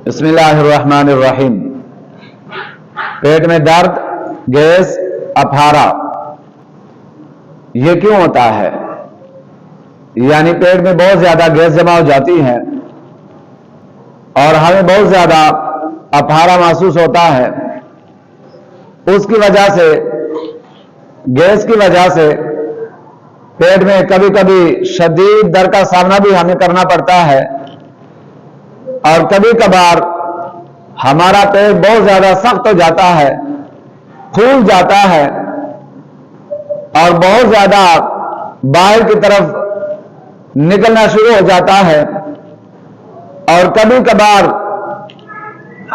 بسم اللہ الرحمن الرحیم۔ پیٹ میں درد، گیس، اپھارا، یہ کیوں ہوتا ہے؟ یعنی پیٹ میں بہت زیادہ گیس جمع ہو جاتی ہے اور ہمیں بہت زیادہ اپھارا محسوس ہوتا ہے۔ اس کی وجہ سے، گیس کی وجہ سے پیٹ میں کبھی کبھی شدید درد کا سامنا بھی ہمیں کرنا پڑتا ہے، اور کبھی کبھار ہمارا پیٹ بہت زیادہ سخت ہو جاتا ہے، پھول جاتا ہے اور بہت زیادہ باہر کی طرف نکلنا شروع ہو جاتا ہے، اور کبھی کبھار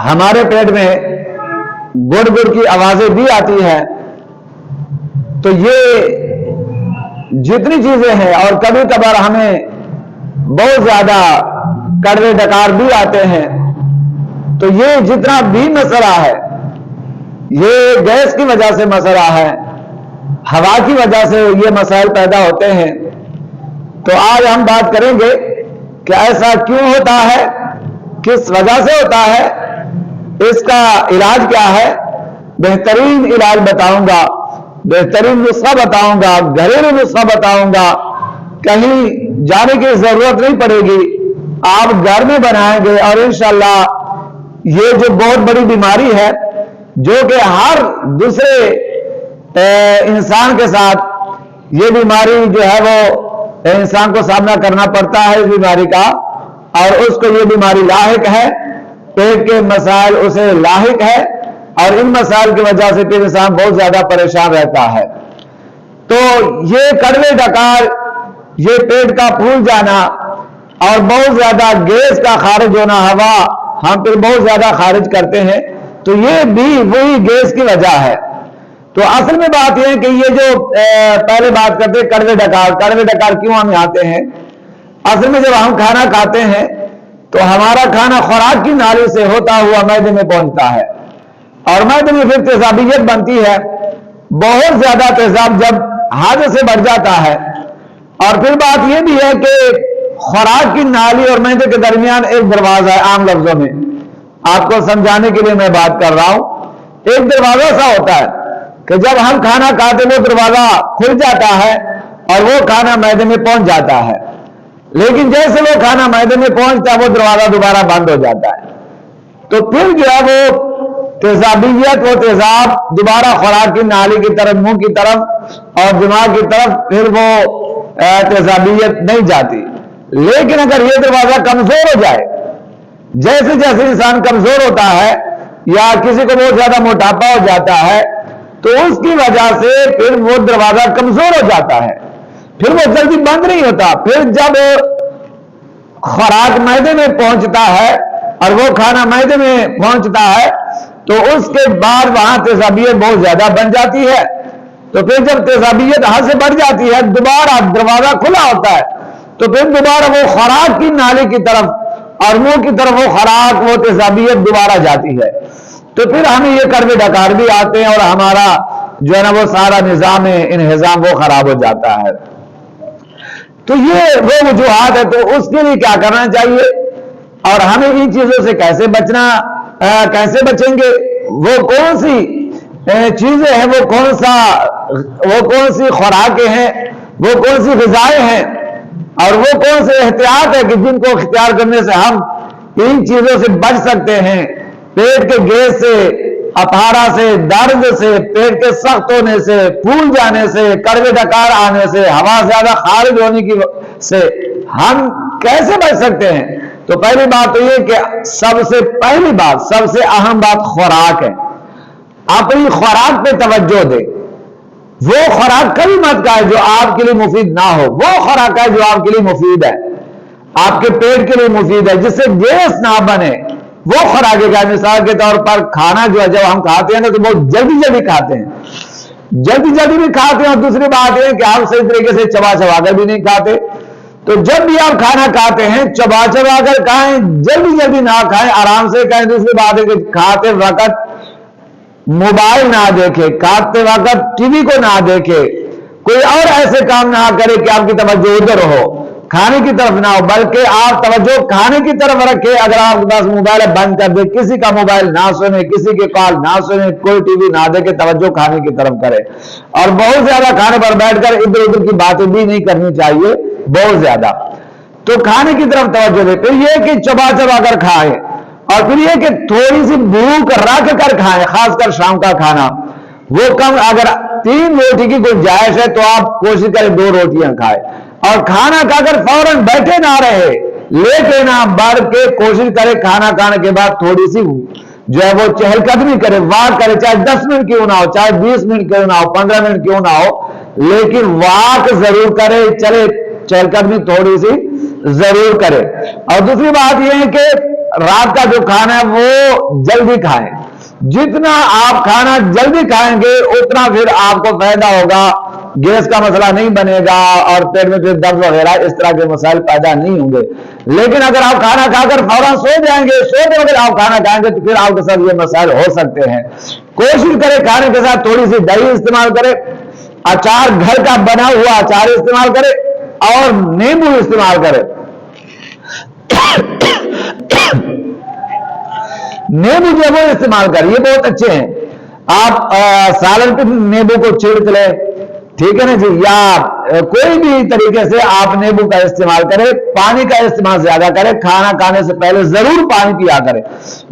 ہمارے پیٹ میں گڑ گڑ کی آوازیں بھی آتی ہیں۔ تو یہ جتنی چیزیں ہیں، اور کبھی کبھار ہمیں بہت زیادہ کڑوے ڈکار بھی آتے ہیں، تو یہ جتنا بھی مسئلہ ہے یہ گیس کی وجہ سے مسئلہ ہے، ہوا کی وجہ سے یہ مسائل پیدا ہوتے ہیں۔ تو آج ہم بات کریں گے کہ ایسا کیوں ہوتا ہے، کس وجہ سے ہوتا ہے، اس کا علاج کیا ہے۔ بہترین علاج بتاؤں گا، بہترین نسخہ بتاؤں گا، گھریلو نسخہ بتاؤں گا، کہیں جانے کی ضرورت نہیں پڑے گی، آپ گھر میں بنائیں گے، اور انشاءاللہ یہ جو بہت بڑی بیماری ہے جو کہ ہر دوسرے انسان کے ساتھ یہ بیماری جو ہے وہ انسان کو سامنا کرنا پڑتا ہے اس بیماری کا، اور اس کو یہ بیماری لاحق ہے، پیٹ کے مسائل اسے لاحق ہے، اور ان مسائل کی وجہ سے پھر انسان بہت زیادہ پریشان رہتا ہے۔ تو یہ کڑوے ڈکار، یہ پیٹ کا پھول جانا اور بہت زیادہ گیس کا خارج ہونا، ہوا ہم پھر بہت زیادہ خارج کرتے ہیں، تو یہ بھی وہی گیس کی وجہ ہے۔ تو اصل میں بات یہ ہے کہ یہ جو پہلے بات کرتے ہیں کڑوے ڈکار کیوں ہمیں آتے ہیں۔ اصل میں جب ہم کھانا کھاتے ہیں تو ہمارا کھانا خوراک کی نالی سے ہوتا ہوا معدے میں پہنچتا ہے، اور معدے میں پھر تیزابیت بنتی ہے۔ بہت زیادہ تیزاب جب حد سے بڑھ جاتا ہے، اور پھر بات یہ بھی ہے کہ خوراک کی نالی اور معدے کے درمیان ایک دروازہ ہے، عام لفظوں میں آپ کو سمجھانے کے لیے میں بات کر رہا ہوں۔ ایک دروازہ سا ہوتا ہے کہ جب ہم کھانا کھاتے وہ دروازہ کھل جاتا ہے اور وہ کھانا معدے میں پہنچ جاتا ہے، لیکن جیسے وہ کھانا معدے میں پہنچتا ہے وہ دروازہ دوبارہ بند ہو جاتا ہے، تو پھر جو ہے وہ تیزابیت، وہ تیزاب دوبارہ خوراک کی نالی کی طرف، منہ کی طرف اور دماغ کی طرف پھر وہ تیزابیت نہیں جاتی۔ لیکن اگر یہ دروازہ کمزور ہو جائے، جیسے جیسے انسان کمزور ہوتا ہے یا کسی کو بہت زیادہ موٹاپا ہو جاتا ہے، تو اس کی وجہ سے پھر وہ دروازہ کمزور ہو جاتا ہے، پھر وہ جلدی بند نہیں ہوتا۔ پھر جب خوراک معدے میں پہنچتا ہے اور وہ کھانا معدے میں پہنچتا ہے تو اس کے بعد وہاں تیزابیت بہت زیادہ بن جاتی ہے۔ تو پھر جب تیزابیت حد سے بڑھ جاتی ہے، دوبارہ دروازہ کھلا ہوتا ہے، تو پھر دوبارہ وہ خوراک کی نالی کی طرف اور منہ کی طرف وہ خوراک، وہ تیزابیت دوبارہ جاتی ہے، تو پھر ہمیں یہ کڑوے ڈکار بھی آتے ہیں، اور ہمارا جو ہے نا وہ سارا نظام انہضام وہ خراب ہو جاتا ہے۔ تو یہ وہ وجوہات ہے، تو اس کے لیے کیا کرنا چاہیے، اور ہمیں ان چیزوں سے کیسے بچنا، کیسے بچیں گے، وہ کون سی چیزیں ہیں، وہ کون سی خوراکیں ہیں، وہ کون سی غذائیں ہیں، اور وہ کون سے احتیاط ہے کہ جن کو اختیار کرنے سے ہم ان چیزوں سے بچ سکتے ہیں، پیٹ کے گیس سے، اپھارا سے، درد سے، پیٹ کے سخت ہونے سے، پھول جانے سے، کڑوے ڈکار آنے سے، ہوا زیادہ خارج ہونے کی سے ہم کیسے بچ سکتے ہیں۔ تو پہلی بات تو یہ کہ سب سے پہلی بات، سب سے اہم بات خوراک ہے۔ اپنی خوراک پہ توجہ دے، وہ خوراک کبھی مت کھائے جو آپ کے لیے مفید نہ ہو، وہ خوراک ہے جو آپ کے لیے مفید ہے، آپ کے پیٹ کے لیے مفید ہے، جس سے گیس نہ بنے، وہ خوراکیں کا۔ مثال کے طور پر کھانا جو ہے جب ہم کھاتے ہیں نا تو بہت جلدی جلدی کھاتے ہیں، جلدی بھی کھاتے ہیں، اور دوسری بات یہ کہ ہم صحیح طریقے سے چبا کر بھی نہیں کھاتے۔ تو جب بھی آپ کھانا کھاتے ہیں چبا کر کھائیں، جلدی نہ کھائیں، آرام سے کھائیں۔ دوسری بات ہے کہ کھاتے وقت موبائل نہ دیکھے، کھاتے وقت ٹی وی کو نہ دیکھے، کوئی اور ایسے کام نہ کرے کہ آپ کی توجہ ادھر ہو۔ खाने की तरफ ना हो, बल्कि आप तवज्जो खाने की तरफ रखें। अगर आपके पास मोबाइल है, बंद कर दे, किसी का मोबाइल ना सुने, किसी के कॉल ना सुने, कोई टीवी ना देखे, तवज्जो खाने की तरफ करे। और बहुत ज्यादा खाने पर बैठकर इधर उधर की बातें भी नहीं करनी चाहिए, बहुत ज्यादा। तो खाने की तरफ तवज्जो दे। फिर ये कि चबा चबा कर खाएं, और फिर ये कि थोड़ी सी भूख रख कर खाएं, खासकर शाम का खाना वो कम। अगर 3 रोटी की गुंजाइश है तो आप कोशिश करें 2 रोटियां खाएं, और खाना खाकर फौरन बैठे ना रहे, लेटे ना, बढ़ के कोशिश करें खाना खाने के बाद थोड़ी सी जो है वो चहलकदमी करे, वाक करे, चाहे 10 मिनट क्यों ना हो, चाहे 20 मिनट क्यों ना हो, 15 मिनट क्यों ना हो, लेकिन वाक जरूर करे, चले, चहलकदमी थोड़ी सी जरूर करे। और दूसरी बात यह है कि रात का जो खाना है वो जल्दी खाएं। जितना आप खाना जल्दी खाएंगे उतना फिर आपको फायदा होगा, गैस का मसला नहीं बनेगा और पेट में फिर दर्द वगैरह इस तरह के मसाइल पैदा नहीं होंगे। लेकिन अगर आप खाना खाकर फौरन सो जाएंगे, सोते वक्त आप खाना खाएंगे तो फिर आपके साथ ये मसाइल हो सकते हैं। कोशिश करें खाने के साथ थोड़ी सी दही इस्तेमाल करें, अचार घर का बना हुआ अचार इस्तेमाल करें, और नींबू इस्तेमाल करें। नींबू जो वो इस्तेमाल करें, ये बहुत अच्छे हैं। आप सालन पे नींबू को छिड़क ले, ठीक है ना जी, या कोई भी तरीके से आप नींबू का इस्तेमाल करें। पानी का इस्तेमाल ज्यादा करें, खाना खाने से पहले जरूर पानी पिया करें।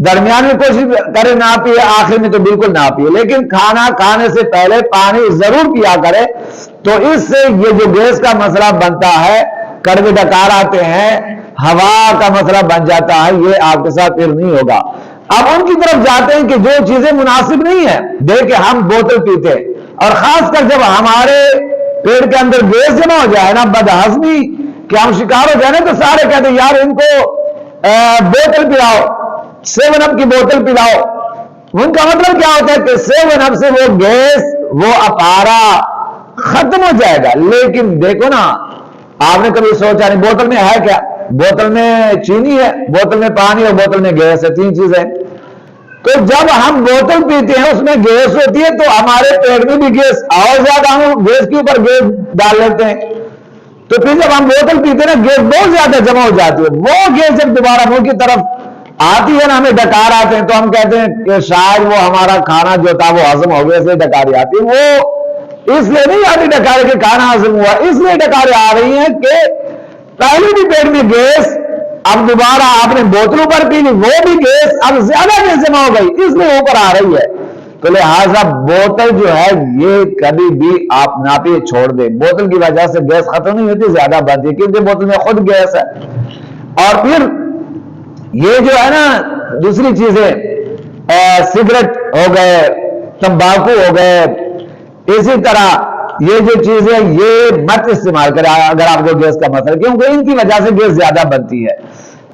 दरमियान में कोशिश करें ना पिए, आखिर में तो बिल्कुल ना पिए, लेकिन खाना खाने से पहले पानी जरूर पिया करें। तो इससे ये जो गैस का मसला बनता है, कड़वे डकार आते हैं, हवा का मसला बन जाता है, ये आपके साथ फिर नहीं होगा। अब उनकी तरफ जाते हैं कि जो चीजें मुनासिब नहीं है, देखिए हम बोतल पीते हैं, और खासकर जब हमारे पेट के अंदर गैस जमा हो जाए ना, बदहजमी कि हम शिकार हो जाए ना, तो सारे कहते हैं यार इनको बोतल पिलाओ, 7 अप की बोतल पिलाओ। उनका मतलब क्या होता है कि 7 अप से वो गैस, वो अपारा खत्म हो जाएगा। लेकिन देखो ना, आपने कभी सोचा नहीं बोतल में है क्या? बोतल में चीनी है, बोतल में पानी और बोतल में गैस है, 3 चीजें। तो जब हम बोतल पीते हैं उसमें गैस होती है, तो हमारे पेट में भी गैस, और ज्यादा हम गैस के ऊपर गैस डाल लेते हैं। तो फिर जब हम बोतल पीते हैं ना, गैस बहुत ज्यादा जमा हो जाती है। वो गैस जब दोबारा मुंह की तरफ आती है ना, हमें डकार आते हैं, तो हम कहते हैं कि शायद वो हमारा खाना जो था वो हजम हो गया, इसलिए डकारी आती है। वो इसलिए नहीं आती डकार के खाना हजम हुआ, इसलिए डकारें आ रही हैं कि पहले भी पेट में गैस, अब दोबारा आपने बोतलों पर पी ली, वो भी गैस अब ज्यादा गैस जमा हो गई, इसलिए ऊपर आ रही है। तो लिहाजा बोतल जो है ये कभी भी आप ना पिए, छोड़ दें। बोतल की वजह से गैस खत्म नहीं होती, ज्यादा बनती है, क्योंकि बोतल में खुद गैस है। और फिर ये जो है ना दूसरी चीजें, सिगरेट हो गए, तंबाकू हो गए, इसी तरह ये जो चीज है ये मत इस्तेमाल करें अगर आपको गैस का मसला, क्योंकि इनकी वजह से गैस ज्यादा बनती है।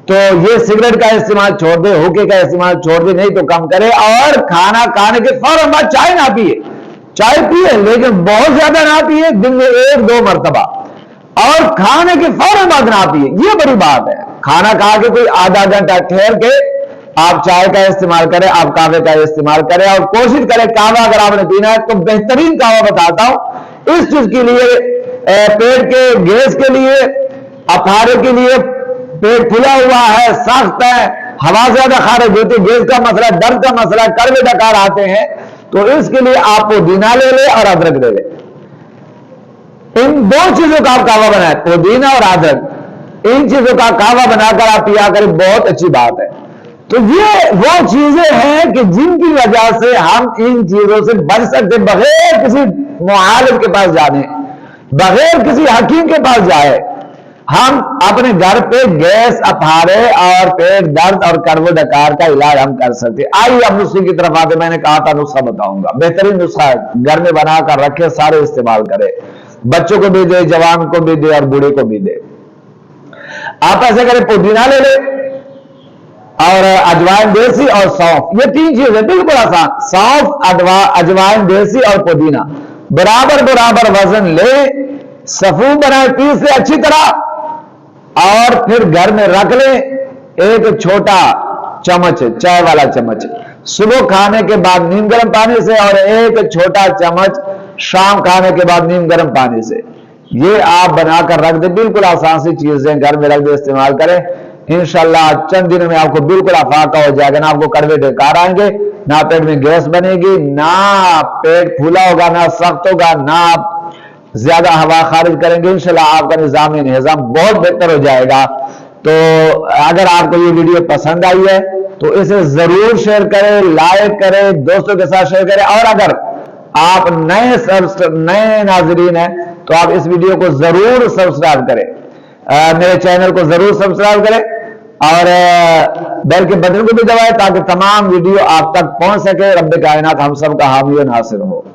तो ये सिगरेट का इस्तेमाल छोड़ दे, हुक्के का इस्तेमाल छोड़ दे, नहीं तो कम करे। और खाना खाने के फौरन बाद चाय ना पिए, चाय पिए लेकिन बहुत ज्यादा ना पिए, दिन में 1-2 मरतबा। और खाने के फौरन बाद ना पिए, ये बड़ी बात है। खाना खा के कोई आधा घंटा ठहर के आप चाय का इस्तेमाल करें, आप कावे का इस्तेमाल करें, और कोशिश करें कावा अगर आपने पीना है तो बेहतरीन कावा बताता हूं इस चीज के लिए, पेट के गैस के लिए, अफारे के लिए। पेट फुला हुआ है, सख्त है, हवा ज्यादा खारिज होती है, गैस का मसला, दर्द का मसला, कड़वे डकार आते हैं, तो इसके लिए आप पुदीना ले ले और अदरक ले ले। इन 2 चीजों का आप कावा बनाए, पुदीना और अदरक, इन चीजों का कावा बनाकर आप पिया करें, बहुत अच्छी बात है। तो ये वो चीजें हैं कि जिनकी वजह से हम इन चीजों से बच सकते, बगैर किसी मुआलिज के पास जाने, बगैर किसी हकीम के पास जाए, हम अपने घर पे गैस, अफारे और पेट दर्द और कड़वे डकार का इलाज हम कर सकते। आइए अब नुस्खे की तरफ आते। मैंने कहा था नुस्खा बताऊंगा, बेहतरीन नुस्खा है, घर में बनाकर रखे, सारे इस्तेमाल करें, बच्चों को भी दे, जवान को भी दे और बूढ़े को भी दे। आप ऐसे करें, पुदीना ले ले और अजवाइन देसी और सौंफ, ये 3 चीजें बिल्कुल आसान। सौंफ, अजवाइन देसी और पुदीना बराबर बराबर वजन ले, सफूद बनाए, पीस ले अच्छी तरह, और फिर घर में रख ले। एक छोटा चम्मच, चाय वाला चम्मच सुबह खाने के बाद नीम गर्म पानी से, और एक छोटा चम्मच शाम खाने के बाद नीम गर्म पानी से। یہ آپ بنا کر رکھ دیں، بالکل آسان سی چیزیں گھر میں رکھ دیں، استعمال کریں، انشاءاللہ چند دنوں میں آپ کو بالکل افاقہ ہو جائے گا، نہ آپ کو کڑوے ڈکار آئیں گے، نہ پیٹ میں گیس بنے گی، نہ پیٹ پھولا ہوگا، نہ سخت ہوگا، نہ آپ زیادہ ہوا خارج کریں گے، انشاءاللہ آپ کا نظام بہت بہتر ہو جائے گا۔ تو اگر آپ کو یہ ویڈیو پسند آئی ہے تو اسے ضرور شیئر کریں، لائک کریں، دوستوں کے ساتھ شیئر کریں، اور اگر آپ نئے ناظرین ہیں تو آپ اس ویڈیو کو ضرور سبسکرائب کریں، میرے چینل کو ضرور سبسکرائب کریں، اور بیل کے بٹن کو بھی دبائیں تاکہ تمام ویڈیو آپ تک پہنچ سکے۔ رب کائنات ہم سب کا حامی و ناصر ہو۔